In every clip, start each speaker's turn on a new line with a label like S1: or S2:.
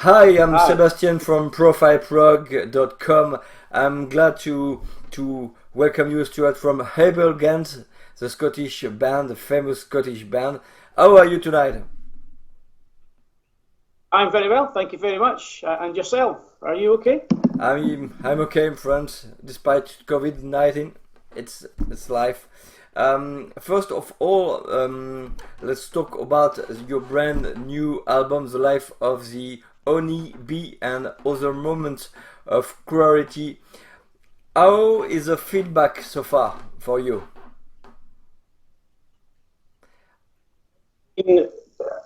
S1: Hi, I'm
S2: Hi.
S1: Sebastian from profilprog.com. I'm glad to welcome you, Stuart, from ABEL GANZ, the Scottish band, the famous Scottish band. How are you tonight?
S2: I'm very well, thank you very much. And yourself, are you okay?
S1: I'm okay in France, despite COVID-19. It's life. First of all, let's talk about your brand new album, The Life of the Honey Bee and Other Moments of Clarity. How is the feedback so far for you?
S2: Been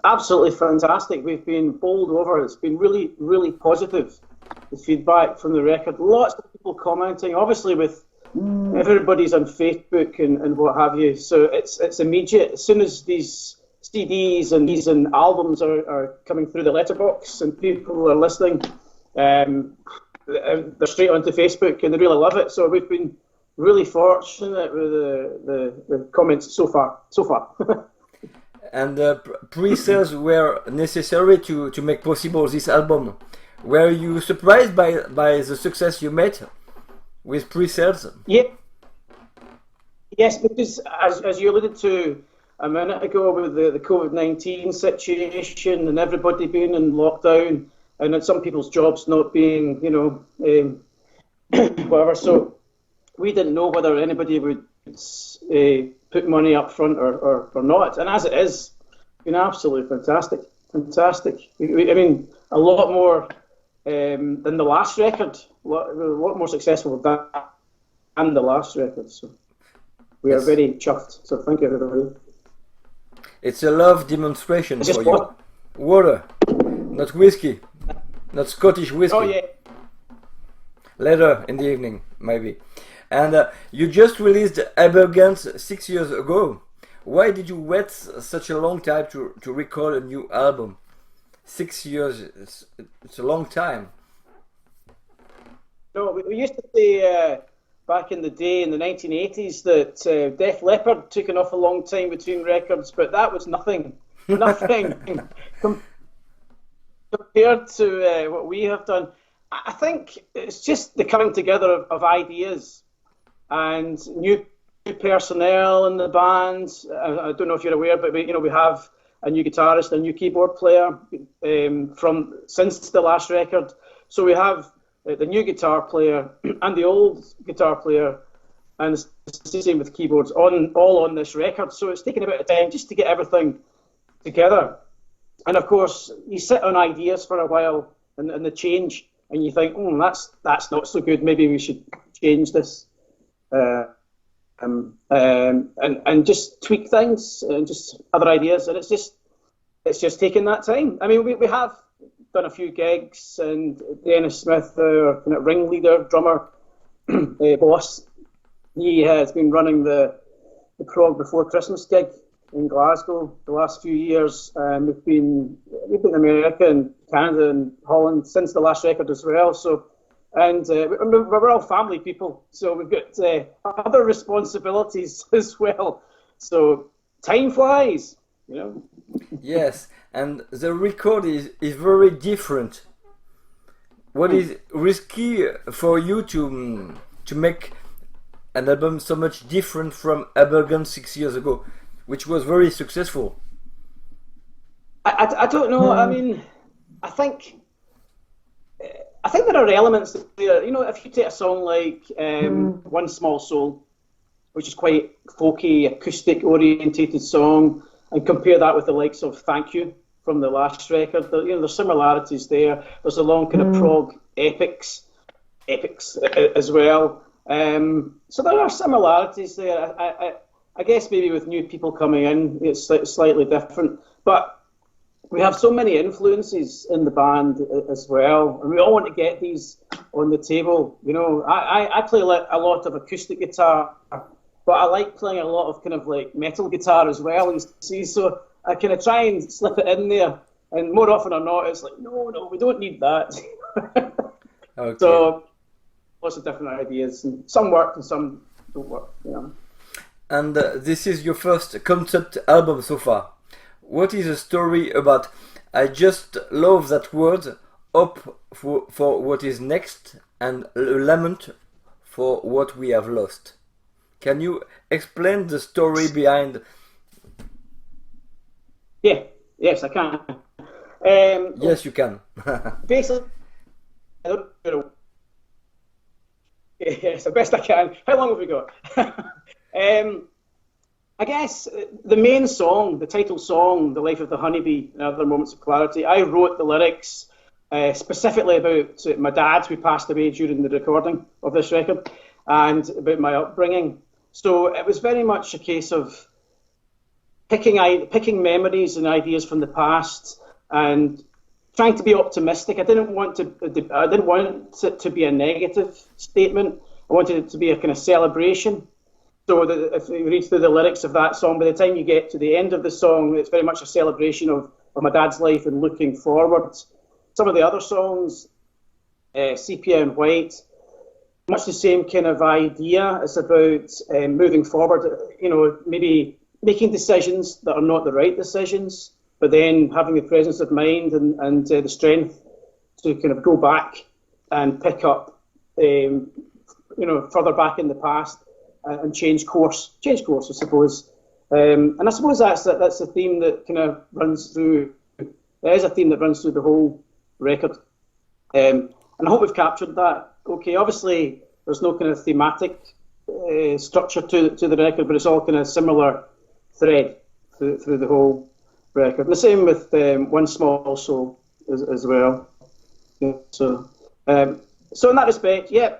S2: absolutely fantastic. We've been bowled over. It's been really, really positive. The feedback from the record. Lots of people commenting. Obviously, with everybody's on Facebook and what have you. So it's immediate. As soon as these CDs and these and albums are coming through the letterbox and people are listening, they're straight onto Facebook and they really love it. So we've been really fortunate with the comments so far. So far.
S1: And pre-sales were necessary to make possible this album. Were you surprised by the success you made with pre-sales?
S2: Yeah, yes, because as you alluded to a minute ago with the COVID-19 situation and everybody being in lockdown and then some people's jobs not being, whatever. So we didn't know whether anybody would put money up front or not. And as it is, it's been absolutely fantastic. Fantastic. I mean, a lot more than the last record, a lot more successful than the last record. So we are
S1: Yes.
S2: very chuffed. So thank you, everybody.
S1: It's a love demonstration
S2: It's
S1: for
S2: just
S1: you. Water, not whiskey, not Scottish
S2: oh
S1: whiskey.
S2: yeah.
S1: Later in the evening, maybe. And you just released ABEL GANZ 6 years ago. Why did you wait such a long time to record a new album? 6 years, it's a long time.
S2: No, we used to say back in the day in the 1980s that Def Leppard took an awful long time between records, but that was nothing, nothing compared to what we have done. I think it's just the coming together of ideas and new personnel in the band. I don't know if you're aware, but we have a new guitarist, a new keyboard player from since the last record. So we have the new guitar player and the old guitar player, and it's the same with keyboards all on this record. So it's taken a bit of time just to get everything together. And of course, you sit on ideas for a while and the change, and you think, oh, that's not so good. Maybe we should change this. Uh, and just tweak things and just other ideas, and it's just taken that time. I mean, we have done a few gigs, and Dennis Smith, our kind of ringleader, drummer, boss, he has been running the Prog Before Christmas gig in Glasgow the last few years. We've been in America and Canada and Holland since the last record as well. So, and we're all family people, so we've got other responsibilities as well. So time flies, you know.
S1: Yes, and the record is very different. What is risky for you to make an album so much different from ABEL GANZ 6 years ago, which was very successful?
S2: I don't know. I mean, I think I think there are elements there. You know, if you take a song like One Small Soul, which is quite folky, acoustic orientated song, and compare that with the likes of Thank You from the last record, there's similarities there. There's a long kind of prog epics as well. So there are similarities there. I guess maybe with new people coming in, it's slightly different. But we have so many influences in the band as well, and we all want to get these on the table. You know, I play a lot of acoustic guitar, but I like playing a lot of kind of like metal guitar as well. You see, so I kind of try and slip it in there, and more often than not, it's like, no, we don't need that.
S1: Okay.
S2: So lots of different ideas, and some work and some don't work. You know.
S1: And this is your first concept album so far. What is the story about? I just love that word, hope for what is next and a lament for what we have lost. Can you explain the story behind?
S2: Yes, I can.
S1: Yes, you can.
S2: Basically, I don't know. Yes, the best I can. How long have we got? I guess the main song, the title song, The Life of the Honeybee and Other Moments of Clarity, I wrote the lyrics specifically about my dad who passed away during the recording of this record and about my upbringing. So it was very much a case of picking memories and ideas from the past and trying to be optimistic. I didn't want it to be a negative statement. I wanted it to be a kind of celebration. So that if you read through the lyrics of that song, by the time you get to the end of the song, it's very much a celebration of my dad's life and looking forward. Some of the other songs, Sepia and White, much the same kind of idea. It's about moving forward, maybe making decisions that are not the right decisions, but then having the presence of mind and the strength to kind of go back and pick up, further back in the past and change course, I suppose. And I suppose that's a theme that kind of runs through. There is a theme that runs through the whole record, and I hope we've captured that. Okay, obviously there's no kind of thematic structure to the record, but it's all kind of similar thread through the whole record. And the same with One Small Soul as well. Yeah, so in that respect, yeah.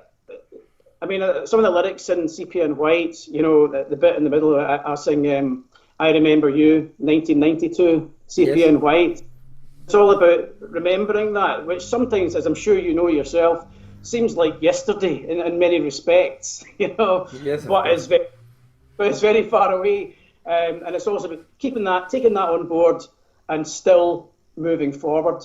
S2: I mean, some of the lyrics in Sepia and White, the bit in the middle, I sing I Remember You, 1992, Sepia
S1: Yes.
S2: and White. It's all about remembering that, which sometimes, as I'm sure you know yourself, seems like yesterday in many respects,
S1: Yes,
S2: but it's very far away. And it's also about taking that on board and still moving forward.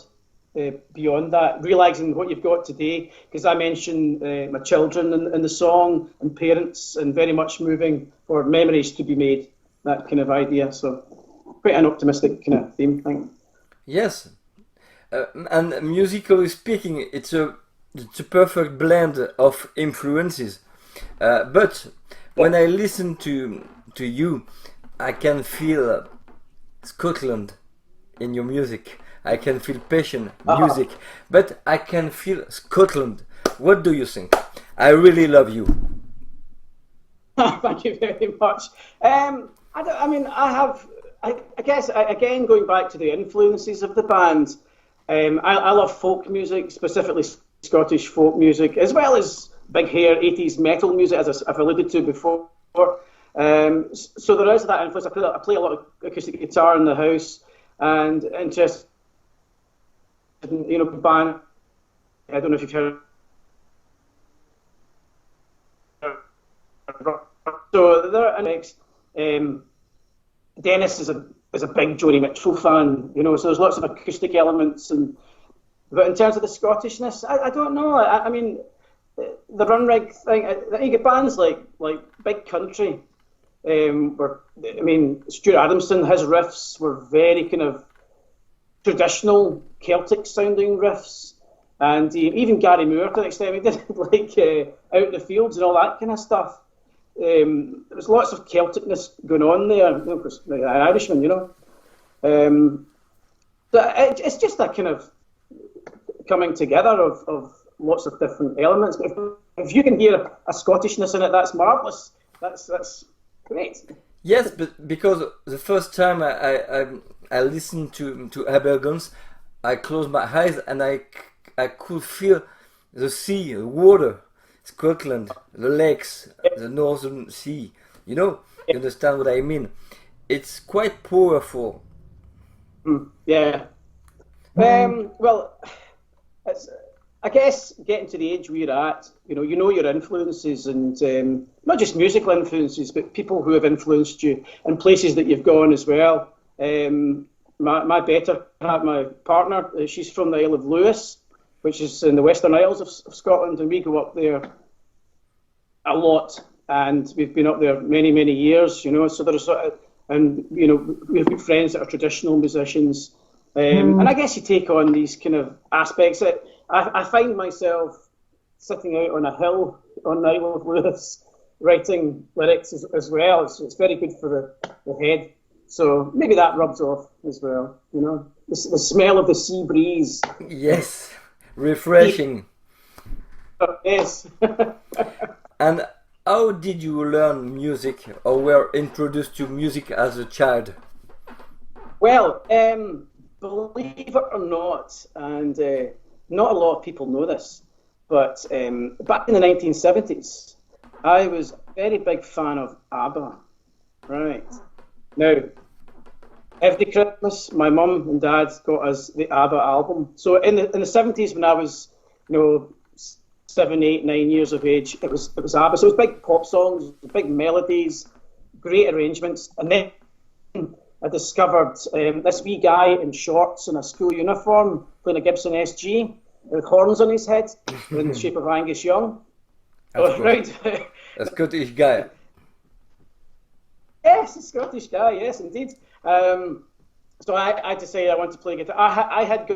S2: Beyond that, realising what you've got today, because I mentioned my children in the song and parents, and very much moving for memories to be made, that kind of idea. So quite an optimistic kind of theme, I think.
S1: Yes, and musically speaking, it's a perfect blend of influences. But when I listen to you, I can feel Scotland in your music. I can feel passion, music, but I can feel Scotland. What do you think? I really love you.
S2: Thank you very much. I guess, again, going back to the influences of the band, I love folk music, specifically Scottish folk music, as well as big hair 80s metal music, as I've alluded to before. So there is that influence. I play a lot of acoustic guitar in the house, and interest. Band. I don't know if you've heard. So there next. Dennis is a big Joni Mitchell fan, So there's lots of acoustic elements, but in terms of the Scottishness, I don't know. I mean, the run rig thing. You get bands like Big Country, Stuart Adamson. His riffs were very kind of traditional Celtic sounding riffs, and even Gary Moore to an extent, he did Out in the Fields and all that kind of stuff. There was lots of Celticness going on there, of course, like an Irishman, So it's just that kind of coming together of lots of different elements. But if you can hear a Scottishness in it, that's marvellous. That's great.
S1: Yes, but because the first time I listened to ABEL GANZ, I closed my eyes and I could feel the sea, the water, Scotland, the lakes, the Northern Sea. You understand what I mean? It's quite powerful.
S2: Yeah. Well, I guess getting to the age we're at, you know your influences, and not just musical influences, but people who have influenced you and places that you've gone as well. My better half, my partner, she's from the Isle of Lewis, which is in the Western Isles of Scotland, and we go up there a lot, and we've been up there many, many years, So there's we've got friends that are traditional musicians, And I guess you take on these kind of aspects. I find myself sitting out on a hill on the Isle of Lewis writing lyrics as well. It's very good for the head. So maybe that rubs off as well, you know. The smell of the sea breeze.
S1: Yes, refreshing.
S2: Yes.
S1: And how did you learn music or were introduced to music as a child?
S2: Well, believe it or not, and not a lot of people know this, but back in the 1970s, I was a very big fan of ABBA. Right. Now, every Christmas, my mum and dad got us the ABBA album. So in the 70s, when I was, 7, 8, 9 years of age, it was ABBA. So it was big pop songs, big melodies, great arrangements. And then I discovered this wee guy in shorts and a school uniform playing a Gibson SG with horns on his head in the shape of Angus Young.
S1: Right. A Scottish guy.
S2: Yes, a Scottish guy, yes, indeed. So I decided I wanted to play guitar. I had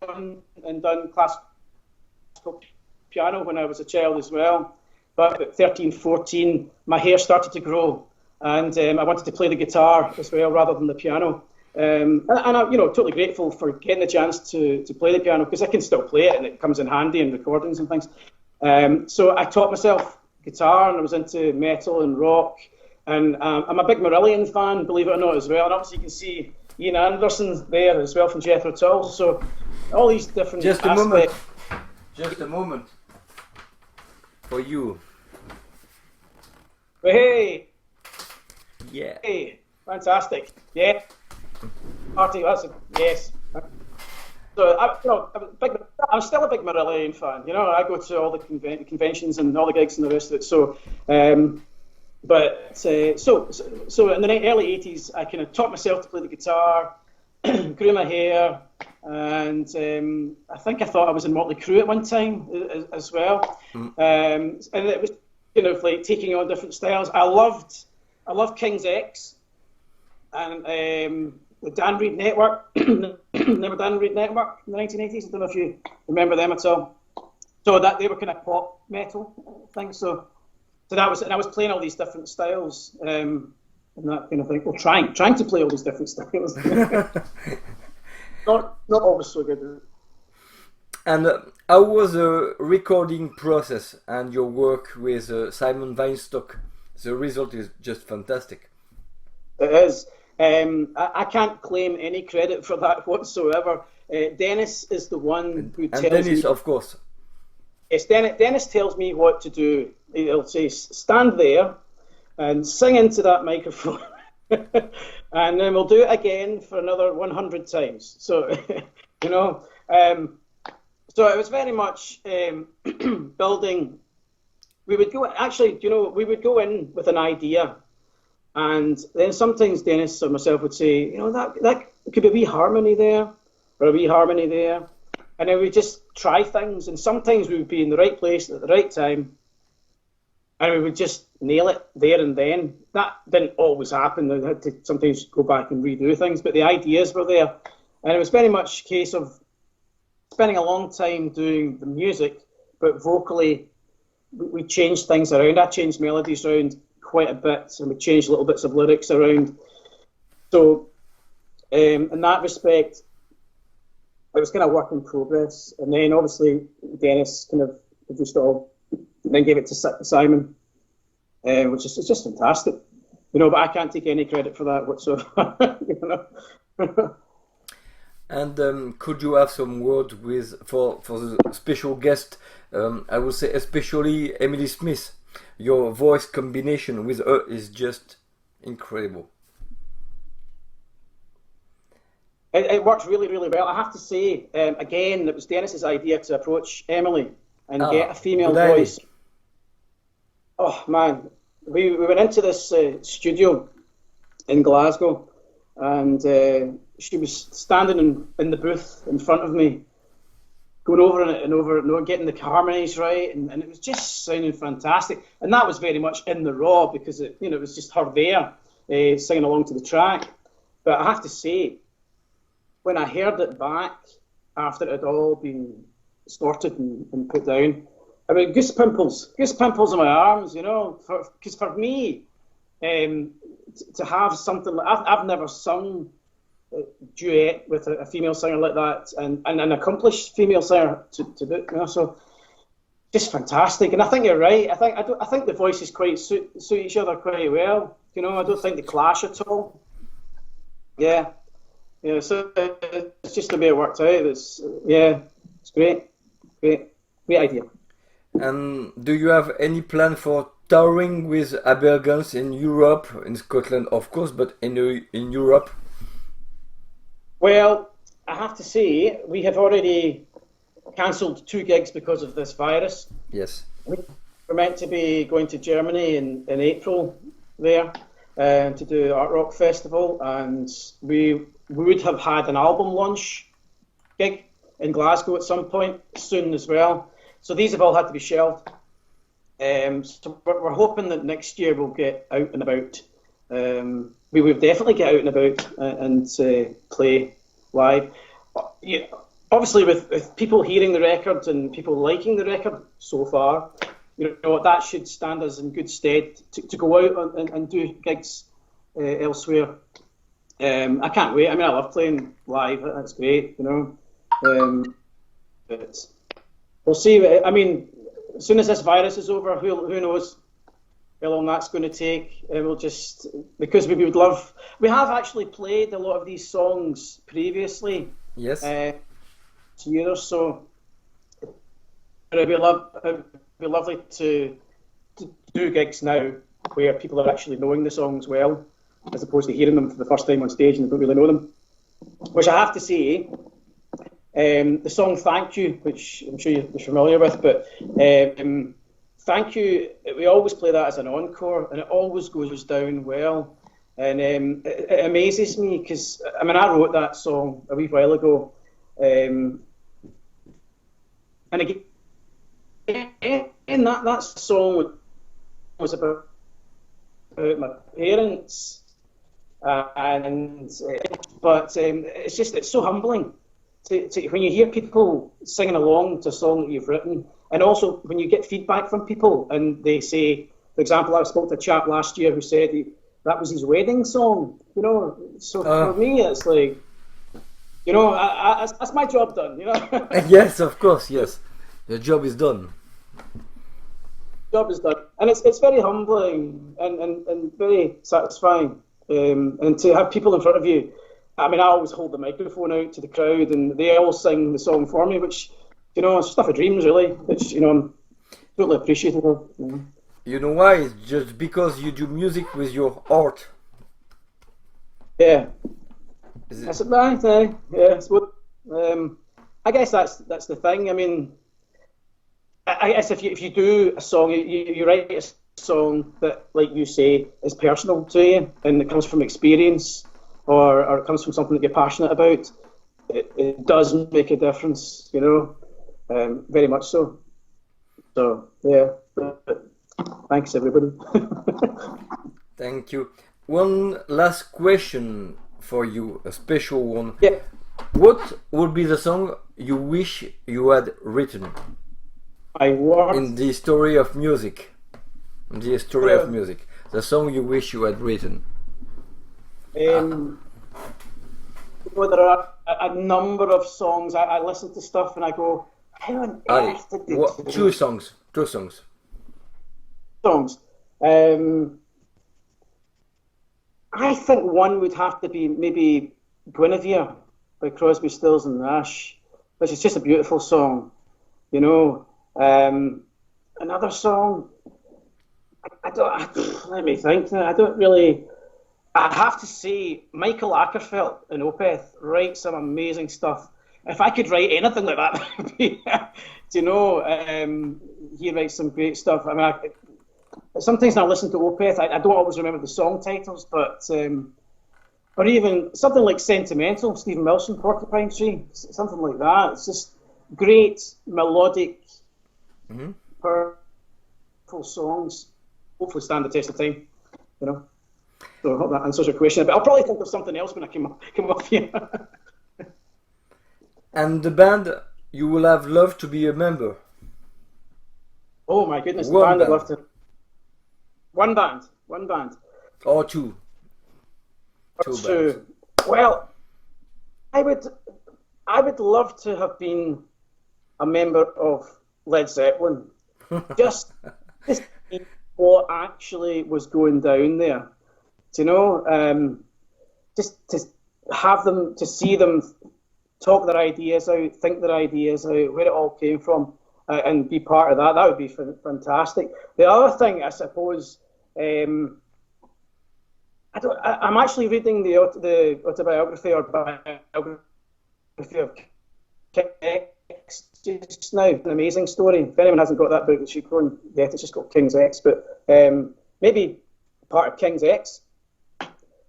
S2: gone and done classical piano when I was a child as well. But at 13, 14, my hair started to grow. And I wanted to play the guitar as well rather than the piano. And I'm totally grateful for getting the chance to play the piano because I can still play it and it comes in handy in recordings and things. So I taught myself guitar and I was into metal and rock. And I'm a big Marillion fan, believe it or not, as well. And obviously you can see Ian Anderson there as well from Jethro Tull. So all these different aspects.
S1: Just a moment. For you.
S2: Hey!
S1: Yeah.
S2: Hey, fantastic. Yeah. Party, yes. So I'm still a big Marillion fan. I go to all the conventions and all the gigs and the rest of it. So, so in the early 80s, I kind of taught myself to play the guitar, grew my hair, and I think I thought I was in Motley Crue at one time as well. And it was kind of like taking on different styles. I love King's X and the Dan Reed Network. Remember Dan Reed Network in the 1980s? I don't know if you remember them at all. So that they were kind of pop metal things. So that was, and I was playing all these different styles and that kind of thing. Well, trying to play all these different styles. not always so good.
S1: And how was the recording process and your work with Simon Weinstock? The result is just fantastic.
S2: It is. I can't claim any credit for that whatsoever. Dennis is the one who tells me. And Dennis,
S1: of course.
S2: Yes, Dennis tells me what to do. He'll say, stand there and sing into that microphone. And then we'll do it again for another 100 times. So, so it was very much building. We would go in with an idea, and then sometimes Dennis or myself would say, that could be a wee harmony there, or a wee harmony there, and then we just try things, and sometimes we would be in the right place at the right time, and we would just nail it there and then. That didn't always happen. I had to sometimes go back and redo things, but the ideas were there, and it was very much a case of spending a long time doing the music, but vocally we changed things around. I changed melodies around quite a bit, and we changed little bits of lyrics around. So in that respect, it was kind of work in progress. And then obviously Dennis kind of produced it all, and then gave it to Simon, which is just fantastic. But I can't take any credit for that whatsoever.
S1: And could you have some words for the special guest? I would say especially Emily Smith. Your voice combination with her is just incredible.
S2: It works really, really well. I have to say, again, it was Dennis's idea to approach Emily and get a female voice. Oh man, we went into this studio in Glasgow, and she was standing in the booth in front of me, going over and over, getting the harmonies right, and it was just sounding fantastic. And that was very much in the raw because it was just her there singing along to the track. But I have to say, when I heard it back after it had all been sorted and put down, I mean, goose pimples on my arms, you know, because for me, to have something like I've never sung a duet with a female singer like that, and an accomplished female singer to do it, you know, so just fantastic. And I think you're right. I think the voices quite suit each other quite well. You know, I don't think they clash at all. Yeah, yeah. So it's just the way it worked out. It's great idea.
S1: And do you have any plan for touring with ABEL GANZ in Europe, in Scotland, of course, but in Europe?
S2: Well, I have to say we have already cancelled 2 gigs because of this virus.
S1: Yes.
S2: We're meant to be going to Germany in April there to do Art Rock Festival, and we would have had an album launch gig in Glasgow at some point soon as well. So these have all had to be shelved. So we're hoping that next year we'll get out and about. We will definitely get out and about and play live. Yeah, obviously, with people hearing the record and people liking the record so far, you know, that should stand us in good stead to go out and do gigs elsewhere. I can't wait. I mean, I love playing live. That's great, you know. But we'll see. I mean, as soon as this virus is over, who knows how long that's going to take. We'll just, because we would love. We have actually played a lot of these songs previously.
S1: Yes.
S2: Years, so it'd be lovely to do gigs now where people are actually knowing the songs well, as opposed to hearing them for the first time on stage and they don't really know them. Which I have to say, the song "Thank You," which I'm sure you're familiar with, but "Thank You," we always play that as an encore, and it always goes down well. And it amazes me because I mean I wrote that song a wee while ago. And again, that song was about my parents, but it's so humbling to when you hear people singing along to a song that you've written, and also when you get feedback from people and they say, for example, I spoke to a chap last year who said that was his wedding song, you know. So for me, it's like, you know, that's my job done, you know.
S1: Yes, of course, yes. The job is done.
S2: Job is done. And it's very humbling and very satisfying. And to have people in front of you, I mean, I always hold the microphone out to the crowd and they all sing the song for me, which, you know, it's stuff of dreams, really, which, you know, I'm totally appreciative of. You know.
S1: You know why? It's just because you do music with your heart.
S2: Yeah. That's right, yeah. So, I guess that's the thing. I mean, I guess if you do a song, you write a song that, like you say, is personal to you and it comes from experience or it comes from something that you're passionate about, it does make a difference, you know, very much so. So, yeah, thanks everybody.
S1: Thank you. One last question for you, a special one.
S2: Yeah.
S1: What would be the song you wish you had written? In the story of music. In the story of music. The song you wish you had written.
S2: Well, there are a number of songs. I listen to stuff and I go, how on earth did they do that?
S1: Two songs. Songs.
S2: I think one would have to be maybe Guinevere by Crosby, Stills and Nash, which is just a beautiful song, you know. Another song, let me think now. I don't really. I have to say, Michael Ackerfeld in Opeth writes some amazing stuff. If I could write anything like that, do you know? He writes some great stuff. I mean, sometimes when I listen to Opeth, I don't always remember the song titles, but or even something like Sentimental, Stephen Wilson, Porcupine Tree, something like that. It's just great melodic, powerful songs. Hopefully stand the test of time, you know. So I hope that answers your question. But I'll probably think of something else when I come up here.
S1: And the band you will have loved to be a member?
S2: Oh my goodness, the
S1: One
S2: band I'd
S1: band.
S2: love to. One band. One band.
S1: Or two? Two bands.
S2: Two. Well, I would love to have been a member of Led Zeppelin. just to see what actually was going down there. Do you know? Just to have them, to see them talk their ideas out, think their ideas out, where it all came from, and be part of that. That would be fantastic. The other thing, I suppose, I'm actually reading the autobiography or biography of King X just now. An amazing story. If anyone hasn't got that book, they should go and get it. It's just called King's X. But maybe part of King's X,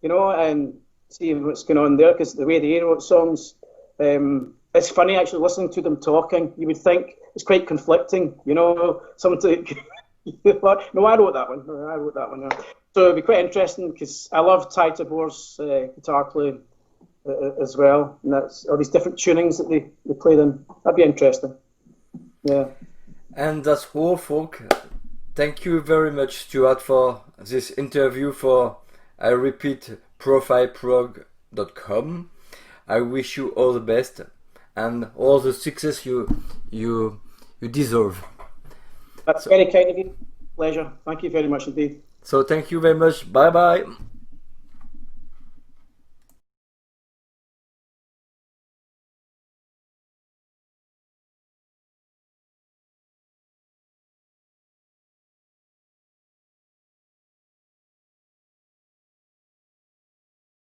S2: you know, and seeing what's going on there, because the way they wrote songs, it's funny actually listening to them talking. You would think it's quite conflicting, you know. Something. No, I wrote that one. So it'd be quite interesting because I love Ty Tabor's guitar playing as well, and that's all these different tunings that they play them. That'd be interesting. Yeah.
S1: And that's all, folk. Thank you very much, Stuart, for this interview for, I repeat, profilprog.com. I wish you all the best and all the success you deserve.
S2: That's very kind of you. Pleasure. Thank you very much indeed.
S1: So thank you very much. Bye bye.